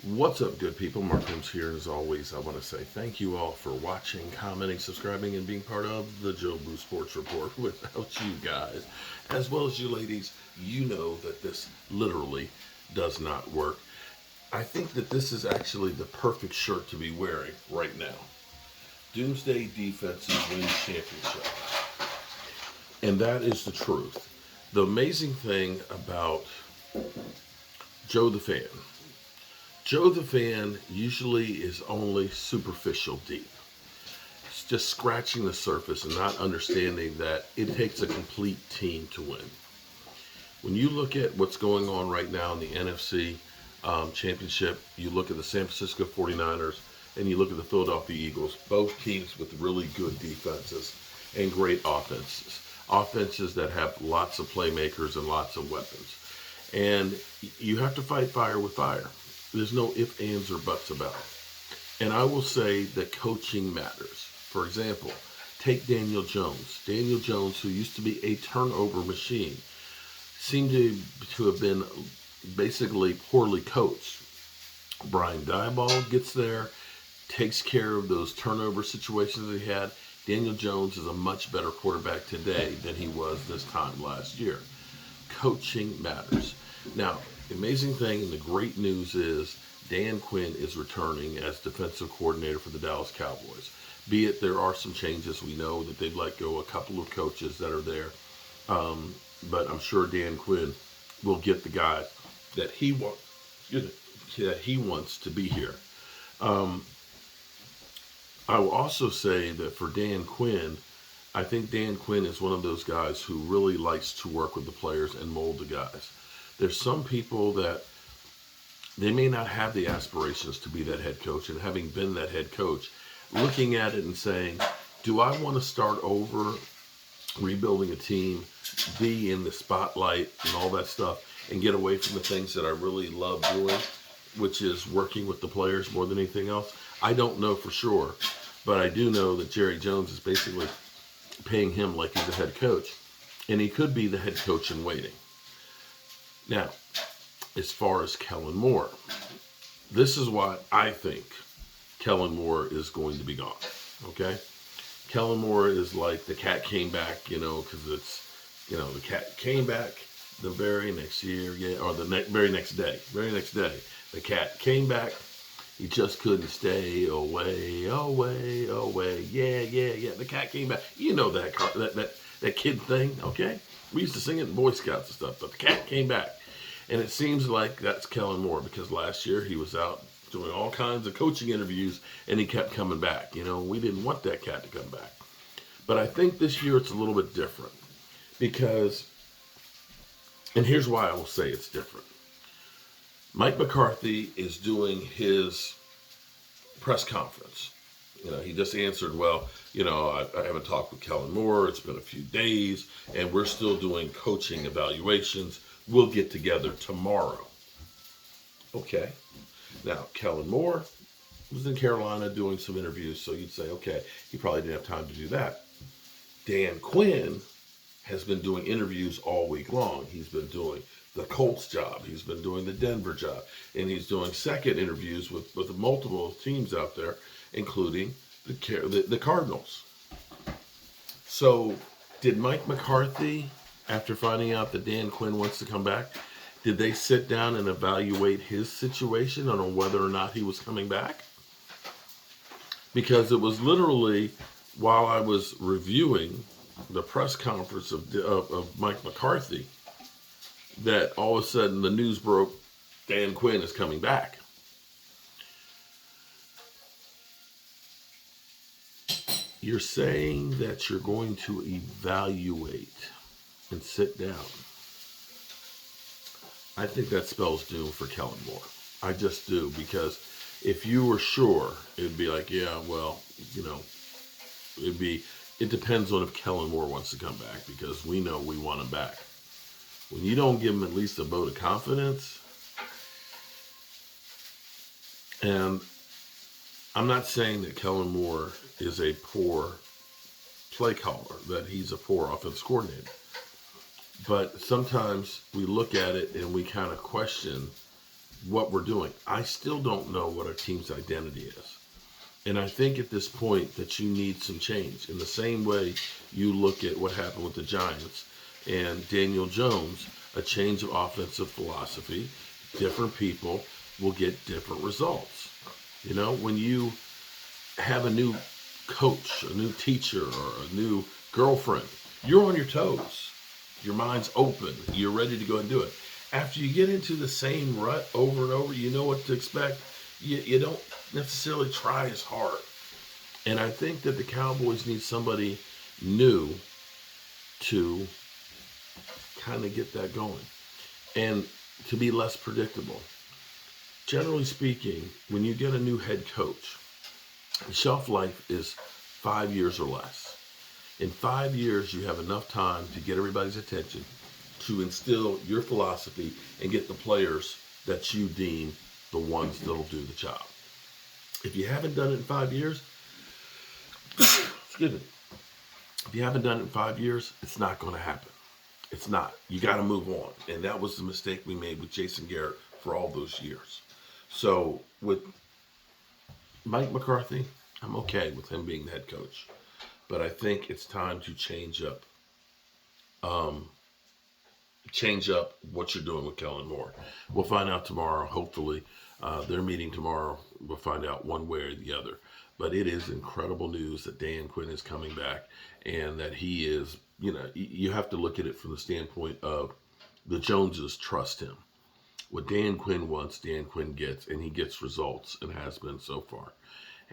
What's up, good people? Mark Holmes here. As always, I want to say thank you all for watching, commenting, subscribing, and being part of the Joe Boo Sports Report. Without you guys, as well as you ladies, you know that this literally does not work. I think that this is actually the perfect shirt to be wearing right now. Doomsday Defenses win championship. And that is the truth. The amazing thing about Joe the Fan, Joe the Fan usually is only superficial deep. It's just scratching the surface and not understanding that it takes a complete team to win. When you look at what's going on right now in the NFC championship, you look at the San Francisco 49ers and you look at the Philadelphia Eagles, both teams with really good defenses and great offenses. Offenses that have lots of playmakers and lots of weapons. And you have to fight fire with fire. There's no ifs, ands, or buts about it. And I will say that coaching matters. For example, take Daniel Jones. Daniel Jones, who used to be a turnover machine, seemed to have been basically poorly coached. Brian Daboll gets there, takes care of those turnover situations that he had. Daniel Jones is a much better quarterback today than he was this time last year. Coaching matters. Now, the amazing thing and the great news is Dan Quinn is returning as defensive coordinator for the Dallas Cowboys. Be it there are some changes. We know that they've let go a couple of coaches that are there. But I'm sure Dan Quinn will get the guys that he wants to be here. I will also say that for Dan Quinn, I think Dan Quinn is one of those guys who really likes to work with the players and mold the guys. There's some people that they may not have the aspirations to be that head coach, and having been that head coach, looking at it and saying, do I want to start over, rebuilding a team, be in the spotlight and all that stuff, and get away from the things that I really love doing, which is working with the players more than anything else? I don't know for sure, but I do know that Jerry Jones is basically paying him like he's a head coach, and he could be the head coach in waiting. Now, as far as Kellen Moore, this is why I think Kellen Moore is going to be gone, okay? Kellen Moore is like the cat came back, because it's, the cat came back the very next year, or the very next day, the cat came back. He just couldn't stay away. Yeah. The cat came back. You know that kid thing, okay? We used to sing it in Boy Scouts and stuff, but the cat came back. And it seems like that's Kellen Moore, because last year he was out doing all kinds of coaching interviews and he kept coming back. We didn't want that cat to come back. But I think this year it's a little bit different because, and here's why I will say it's different. Mike McCarthy is doing his press conference. He just answered, I haven't talked with Kellen Moore. It's been a few days, and we're still doing coaching evaluations. We'll get together tomorrow. Okay. Now, Kellen Moore was in Carolina doing some interviews, so you'd say, okay, he probably didn't have time to do that. Dan Quinn has been doing interviews all week long. He's been doing the Colts job. He's been doing the Denver job. And he's doing second interviews with multiple teams out there, including the Cardinals. So did Mike McCarthy, after finding out that Dan Quinn wants to come back, did they sit down and evaluate his situation on whether or not he was coming back? Because it was literally while I was reviewing the press conference of Mike McCarthy that all of a sudden the news broke, Dan Quinn is coming back. You're saying that you're going to evaluate and sit down. I think that spells doom for Kellen Moore. I just do, because if you were sure, it'd be like, it depends on if Kellen Moore wants to come back, because we know we want him back. When you don't give him at least a vote of confidence, and I'm not saying that Kellen Moore is a poor play caller, that he's a poor offense coordinator. But sometimes we look at it and we kind of question what we're doing. I still don't know what our team's identity is. And I think at this point that you need some change. In the same way you look at what happened with the Giants and Daniel Jones, a change of offensive philosophy, different people will get different results. You know, when you have a new coach, a new teacher, or a new girlfriend, you're on your toes. Your mind's open. You're ready to go and do it. After you get into the same rut over and over, you know what to expect. You don't necessarily try as hard. And I think that the Cowboys need somebody new to kind of get that going and to be less predictable. Generally speaking, when you get a new head coach, the shelf life is 5 years or less. In 5 years, you have enough time to get everybody's attention, to instill your philosophy and get the players that you deem the ones that'll do the job. If you haven't done it in 5 years, excuse me, if you haven't done it in 5 years, it's not going to happen. It's not. You got to move on. And that was the mistake we made with Jason Garrett for all those years. So with Mike McCarthy, I'm okay with him being the head coach. But I think it's time to change up what you're doing with Kellen Moore. We'll find out tomorrow. Hopefully, they're meeting tomorrow. We'll find out one way or the other. But it is incredible news that Dan Quinn is coming back and that he is, you know, you have to look at it from the standpoint of the Joneses trust him. What Dan Quinn wants, Dan Quinn gets, and he gets results and has been so far.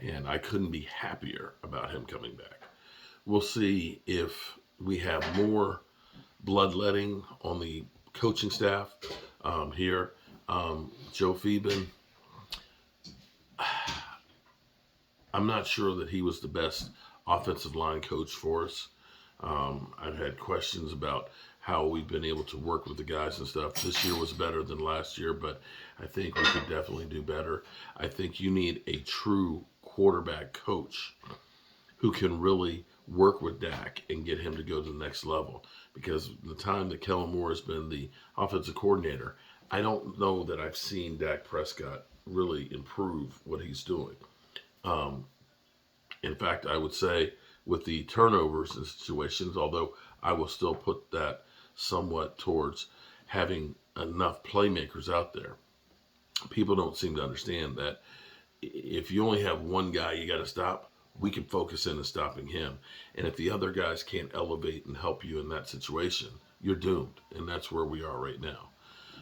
And I couldn't be happier about him coming back. We'll see if we have more bloodletting on the coaching staff here. Joe Phoeben, I'm not sure that he was the best offensive line coach for us. I've had questions about how we've been able to work with the guys and stuff. This year was better than last year, but I think we could definitely do better. I think you need a true quarterback coach who can really work with Dak and get him to go to the next level. Because the time that Kellen Moore has been the offensive coordinator, I don't know that I've seen Dak Prescott really improve what he's doing. In fact, I would say with the turnovers and situations, although I will still put that somewhat towards having enough playmakers out there, people don't seem to understand that if you only have one guy you got to stop, we can focus in on stopping him. And if the other guys can't elevate and help you in that situation, you're doomed. And that's where we are right now.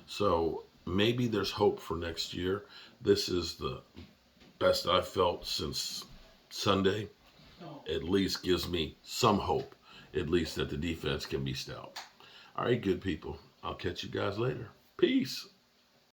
So maybe there's hope for next year. This is the best I've felt since Sunday. At least gives me some hope, at least that the defense can be stout. All right, good people. I'll catch you guys later. Peace.